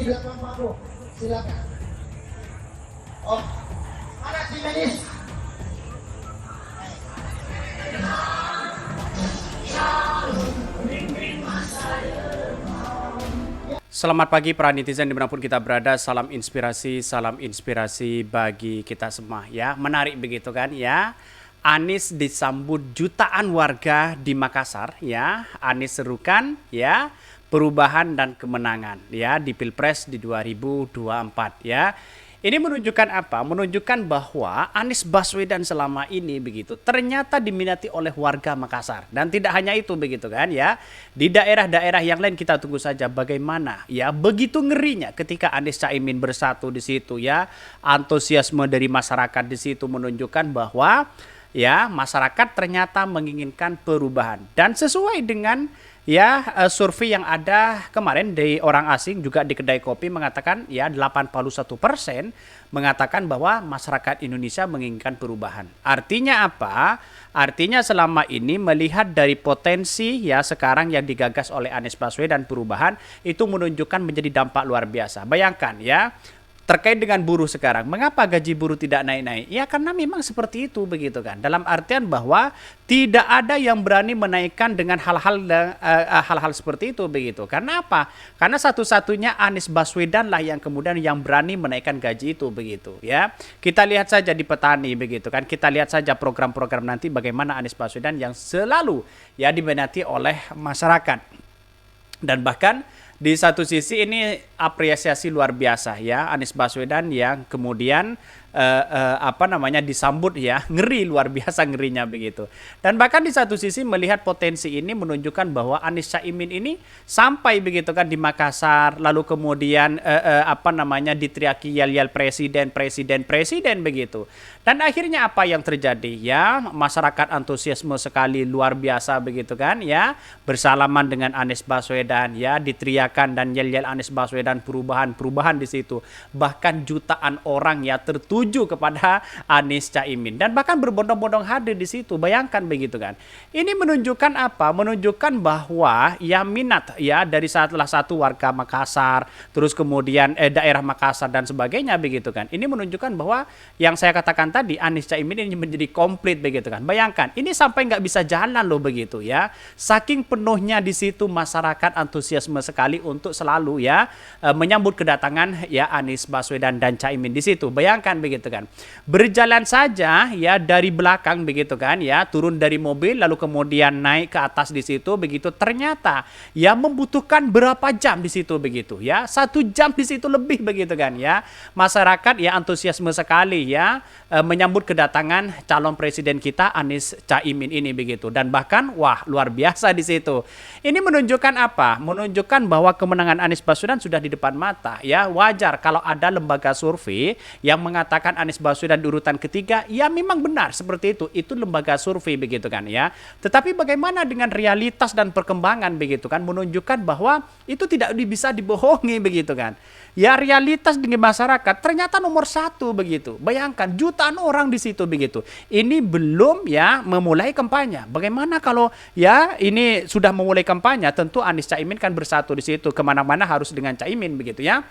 di belakang panggung. Silakan. Oh, mana tim medis? Selamat pagi para netizen dimanapun kita berada, salam inspirasi bagi kita semua ya. Menarik begitu kan ya. Anies disambut jutaan warga di Makassar ya. Anies serukan ya perubahan dan kemenangan ya di Pilpres di 2024 ya. Ini menunjukkan apa? Menunjukkan bahwa Anies Baswedan selama ini begitu ternyata diminati oleh warga Makassar. Dan tidak hanya itu begitu kan ya. Di daerah-daerah yang lain kita tunggu saja bagaimana ya. Begitu ngerinya ketika Anies Caimin bersatu di situ ya. Antusiasme dari masyarakat di situ menunjukkan bahwa ya masyarakat ternyata menginginkan perubahan. Dan sesuai dengan ya survei yang ada kemarin dari orang asing juga di kedai kopi mengatakan ya 81% mengatakan bahwa masyarakat Indonesia menginginkan perubahan. Artinya apa? Artinya selama ini melihat dari potensi ya sekarang yang digagas oleh Anies Baswedan perubahan itu menunjukkan menjadi dampak luar biasa. Bayangkan ya. Terkait dengan buruh sekarang, mengapa gaji buruh tidak naik-naik? Ya karena memang seperti itu begitu kan. Dalam artian bahwa tidak ada yang berani menaikkan dengan hal-hal seperti itu begitu. Karena apa? Karena satu-satunya Anies Baswedan lah yang kemudian yang berani menaikkan gaji itu begitu ya. Kita lihat saja di petani begitu kan. Kita lihat saja program-program nanti bagaimana Anies Baswedan yang selalu ya diminati oleh masyarakat. Dan bahkan di satu sisi ini apresiasi luar biasa ya Anies Baswedan yang kemudian disambut ya ngeri luar biasa ngerinya begitu. Dan bahkan di satu sisi melihat potensi ini menunjukkan bahwa Anies Caimin ini sampai begitu kan di Makassar lalu kemudian diteriaki yel-yel presiden begitu. Dan akhirnya apa yang terjadi ya masyarakat antusiasme sekali luar biasa begitu kan ya bersalaman dengan Anies Baswedan ya diteriakan dan yel-yel Anies Baswedan perubahan di situ. Bahkan jutaan orang ya tertuju kepada Anies Caimin dan bahkan berbondong-bondong hadir di situ. Bayangkan begitu kan. Ini menunjukkan apa? Menunjukkan bahwa ya minat ya dari salah satu warga Makassar, terus kemudian daerah Makassar dan sebagainya begitu kan. Ini menunjukkan bahwa yang saya katakan tadi Anies Caimin ini menjadi komplit begitu kan. Bayangkan ini sampai nggak bisa jalan loh begitu ya. Saking penuhnya di situ masyarakat antusiasme sekali untuk selalu ya menyambut kedatangan ya Anies Baswedan dan Caimin di situ. Bayangkan begitu kan. Berjalan saja ya dari belakang begitu kan ya, turun dari mobil lalu kemudian naik ke atas di situ begitu ternyata ya membutuhkan berapa jam di situ begitu ya. 1 jam di situ lebih begitu kan ya. Masyarakat ya antusiasme sekali ya menyambut kedatangan calon presiden kita Anies Caimin ini begitu. Dan bahkan wah luar biasa di situ. Ini menunjukkan apa? Menunjukkan bahwa kemenangan Anies Baswedan sudah di depan mata ya. Wajar kalau ada lembaga survei yang mengatakan Anies Baswedan di urutan ketiga, ya memang benar seperti itu. Itu lembaga survei begitu kan ya. Tetapi bagaimana dengan realitas dan perkembangan begitu kan menunjukkan bahwa itu tidak bisa dibohongi begitu kan. Ya realitas dengan masyarakat ternyata nomor 1 begitu. Bayangkan jutaan orang di situ begitu. Ini belum ya memulai kampanye. Bagaimana kalau ya ini sudah memulai kampanye? Tentu Anies Caimin kan bersatu di situ. Kemana-mana harus dengan Caimin begitu ya.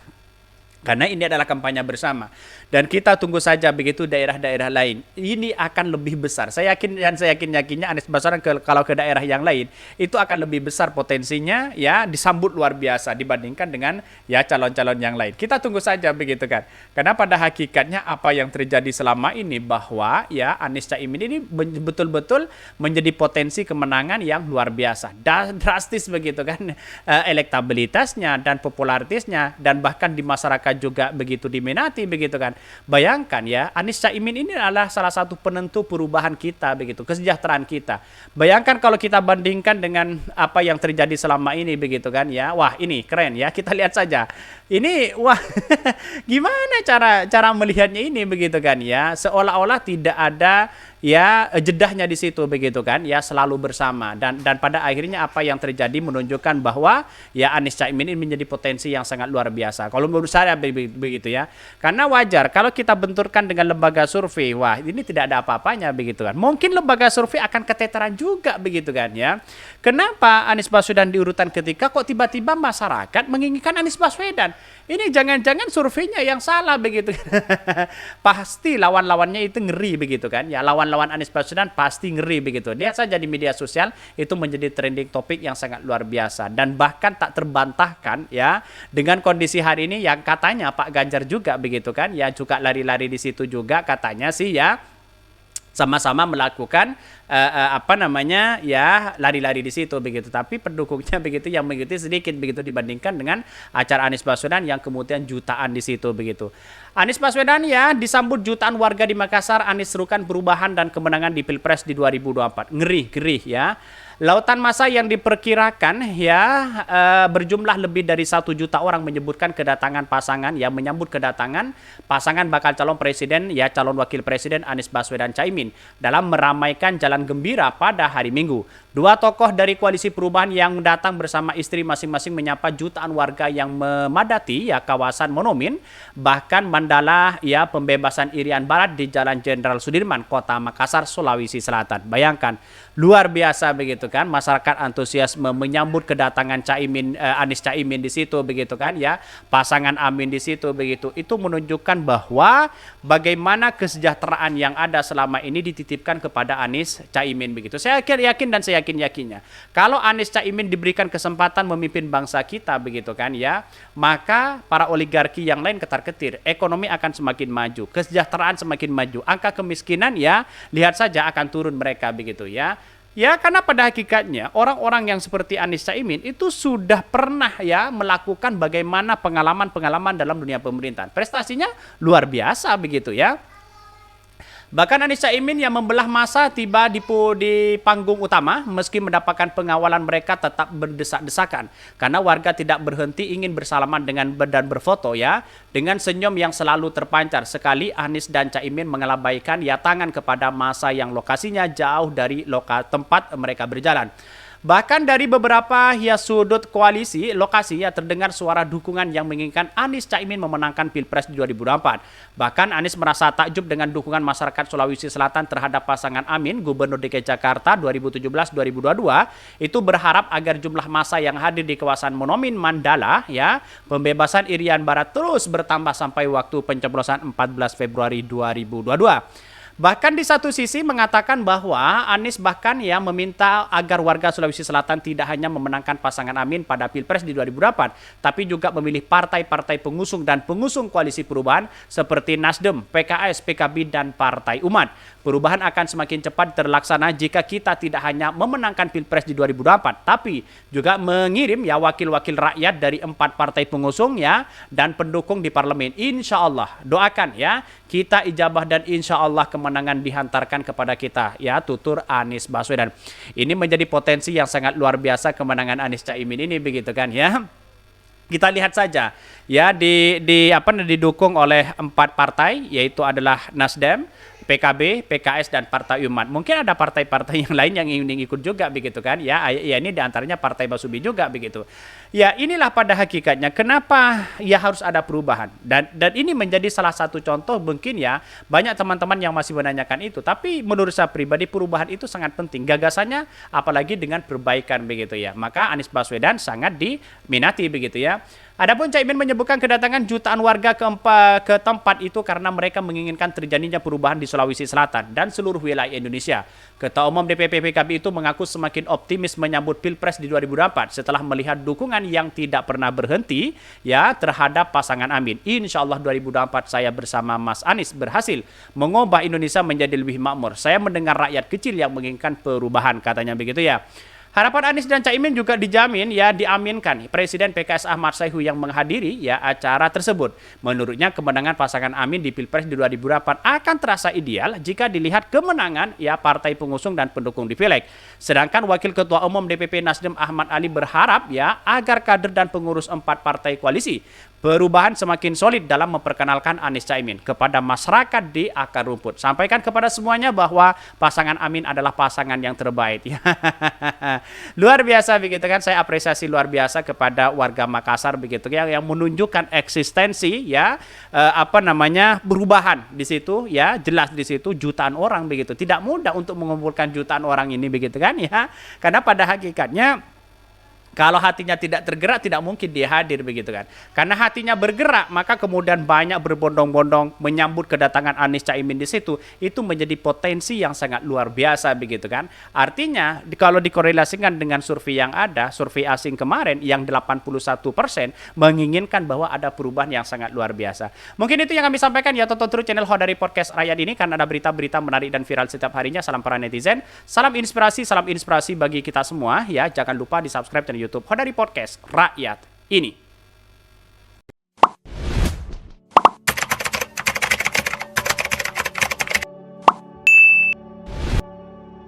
Karena ini adalah kampanye bersama. Dan kita tunggu saja begitu daerah-daerah lain. Ini akan lebih besar. Saya yakinnya Anies Baswedan kalau ke daerah yang lain itu akan lebih besar potensinya ya disambut luar biasa dibandingkan dengan ya calon-calon yang lain. Kita tunggu saja begitu kan. Karena pada hakikatnya apa yang terjadi selama ini bahwa ya Anies Caimin ini betul-betul menjadi potensi kemenangan yang luar biasa. Drastis begitu kan elektabilitasnya dan popularitasnya dan bahkan di masyarakat juga begitu diminati begitu kan. Bayangkan ya, Anies Caimin ini adalah salah satu penentu perubahan kita begitu, kesejahteraan kita. Bayangkan kalau kita bandingkan dengan apa yang terjadi selama ini begitu kan ya. Wah, ini keren ya. Kita lihat saja. Ini wah gimana cara melihatnya ini begitu kan ya. Seolah-olah tidak ada ya jedahnya di situ begitu kan, ya selalu bersama, dan pada akhirnya apa yang terjadi menunjukkan bahwa ya Anies Caimin ini menjadi potensi yang sangat luar biasa. Kalau menurut saya begitu ya. Karena wajar kalau kita benturkan dengan lembaga survei, wah ini tidak ada apa-apanya begitu kan. Mungkin lembaga survei akan keteteran juga begitu kan ya. Kenapa Anies Baswedan di urutan ketiga kok tiba-tiba masyarakat menginginkan Anies Baswedan? Ini jangan-jangan surveinya yang salah begitu. Pasti lawan-lawannya itu ngeri begitu kan. Ya lawan-lawan Anies Baswedan pasti ngeri begitu. Lihat saja di media sosial itu menjadi trending topik yang sangat luar biasa, dan bahkan tak terbantahkan ya dengan kondisi hari ini yang katanya Pak Ganjar juga begitu kan. Ya juga lari-lari di situ juga katanya sih ya, sama-sama melakukan apa namanya ya lari-lari di situ begitu, tapi pendukungnya begitu yang mengikuti sedikit begitu dibandingkan dengan acara Anies Baswedan yang kemudian jutaan di situ begitu. Anies Baswedan ya disambut jutaan warga di Makassar. Anies serukan perubahan dan kemenangan di Pilpres di 2024. Ngeri ya. Lautan massa yang diperkirakan ya berjumlah lebih dari 1 juta orang menyebutkan kedatangan pasangan yang menyambut kedatangan pasangan bakal calon presiden ya calon wakil presiden Anies Baswedan Caimin dalam meramaikan jalan gembira pada hari Minggu. Dua tokoh dari koalisi perubahan yang datang bersama istri masing-masing menyapa jutaan warga yang memadati ya kawasan Monumen, bahkan Mandala ya pembebasan Irian Barat di Jalan Jenderal Sudirman, Kota Makassar, Sulawesi Selatan. Bayangkan, luar biasa begitu kan, masyarakat antusiasme menyambut kedatangan Anies Caimin di situ begitu kan ya, pasangan Amin di situ begitu. Itu menunjukkan bahwa bagaimana kesejahteraan yang ada selama ini dititipkan kepada Anies Caimin begitu. Saya yakin dan saya yakinnya kalau Anies Caimin diberikan kesempatan memimpin bangsa kita begitu kan ya, maka para oligarki yang lain ketar-ketir, ekonomi akan semakin maju, kesejahteraan semakin maju, angka kemiskinan ya lihat saja akan turun mereka begitu ya. Ya karena pada hakikatnya orang-orang yang seperti Anies Caimin itu sudah pernah ya melakukan bagaimana pengalaman-pengalaman dalam dunia pemerintahan. Prestasinya luar biasa begitu ya. Bahkan Anies Caimin yang membelah massa tiba di panggung utama meski mendapatkan pengawalan mereka tetap berdesak-desakan karena warga tidak berhenti ingin bersalaman dengan dan berfoto ya dengan senyum yang selalu terpancar. Sekali Anies dan Caimin mengelabaikan ya tangan kepada massa yang lokasinya jauh dari tempat mereka berjalan. Bahkan dari beberapa sudut lokasi ya terdengar suara dukungan yang menginginkan Anies Caimin memenangkan Pilpres di 2024. Bahkan Anies merasa takjub dengan dukungan masyarakat Sulawesi Selatan terhadap pasangan Amin, Gubernur DKI Jakarta 2017-2022, itu berharap agar jumlah massa yang hadir di kawasan Monumen Mandala ya, pembebasan Irian Barat terus bertambah sampai waktu pencoblosan 14 Februari 2022. Bahkan di satu sisi mengatakan bahwa Anies bahkan ya meminta agar warga Sulawesi Selatan tidak hanya memenangkan pasangan Amin pada Pilpres di 2024, tapi juga memilih partai-partai pengusung dan pengusung koalisi perubahan seperti Nasdem, PKS, PKB, dan Partai Umat. Perubahan akan semakin cepat terlaksana jika kita tidak hanya memenangkan Pilpres di 2024, tapi juga mengirim ya wakil-wakil rakyat dari 4 partai pengusung ya dan pendukung di parlemen. Insya Allah, doakan ya kita ijabah dan insya Allah kemenangan dihantarkan kepada kita ya, tutur Anies Baswedan. Ini menjadi potensi yang sangat luar biasa kemenangan Anies Caimin ini begitu kan ya. Kita lihat saja ya didukung oleh 4 partai yaitu adalah Nasdem, PKB, PKS, dan Partai Umat. Mungkin ada partai-partai yang lain yang ingin ikut juga begitu kan ya. Ya ini diantaranya Partai Basuki juga begitu. Ya inilah pada hakikatnya kenapa ya harus ada perubahan, dan ini menjadi salah satu contoh. Mungkin ya banyak teman-teman yang masih menanyakan itu, tapi menurut saya pribadi perubahan itu sangat penting gagasannya, apalagi dengan perbaikan begitu ya. Maka Anies Baswedan sangat diminati begitu ya. Adapun Caimin menyebutkan kedatangan jutaan warga ke tempat itu karena mereka menginginkan terjadinya perubahan di Sulawesi Selatan dan seluruh wilayah Indonesia. Ketua Umum DPP PKB itu mengaku semakin optimis menyambut Pilpres di 2024 setelah melihat dukungan yang tidak pernah berhenti ya terhadap pasangan Amin. Insya Allah 2024 saya bersama Mas Anies berhasil mengubah Indonesia menjadi lebih makmur. Saya mendengar rakyat kecil yang menginginkan perubahan, katanya begitu ya. Harapan Anies dan Caimin juga diaminkan Presiden PKS Ahmad Sayhu yang menghadiri ya acara tersebut. Menurutnya kemenangan pasangan Amin di Pilpres di 2024 akan terasa ideal jika dilihat kemenangan ya partai pengusung dan pendukung di Pileg. Sedangkan Wakil Ketua Umum DPP Nasdem Ahmad Ali berharap ya agar kader dan pengurus 4 partai koalisi perubahan semakin solid dalam memperkenalkan Anies Caimin kepada masyarakat di akar rumput. Sampaikan kepada semuanya bahwa pasangan Amin adalah pasangan yang terbaik. Luar biasa begitu kan, saya apresiasi luar biasa kepada warga Makassar begitu ya, yang menunjukkan eksistensi ya perubahan di situ ya, jelas di situ jutaan orang begitu. Tidak mudah untuk mengumpulkan jutaan orang ini begitu kan ya. Karena pada hakikatnya kalau hatinya tidak tergerak, tidak mungkin dia hadir begitu kan. Karena hatinya bergerak, maka kemudian banyak berbondong-bondong menyambut kedatangan Anies Caimin di situ. Itu menjadi potensi yang sangat luar biasa begitu kan. Artinya kalau dikorelasikan dengan survei yang ada, survei asing kemarin yang 81% menginginkan bahwa ada perubahan yang sangat luar biasa. Mungkin itu yang kami sampaikan ya, tonton terus channel Hodari Podcast Rakyat ini karena ada berita-berita menarik dan viral setiap harinya. Salam para netizen, salam inspirasi bagi kita semua ya. Jangan lupa di subscribe channel YouTube Hodari Podcast Rakyat ini.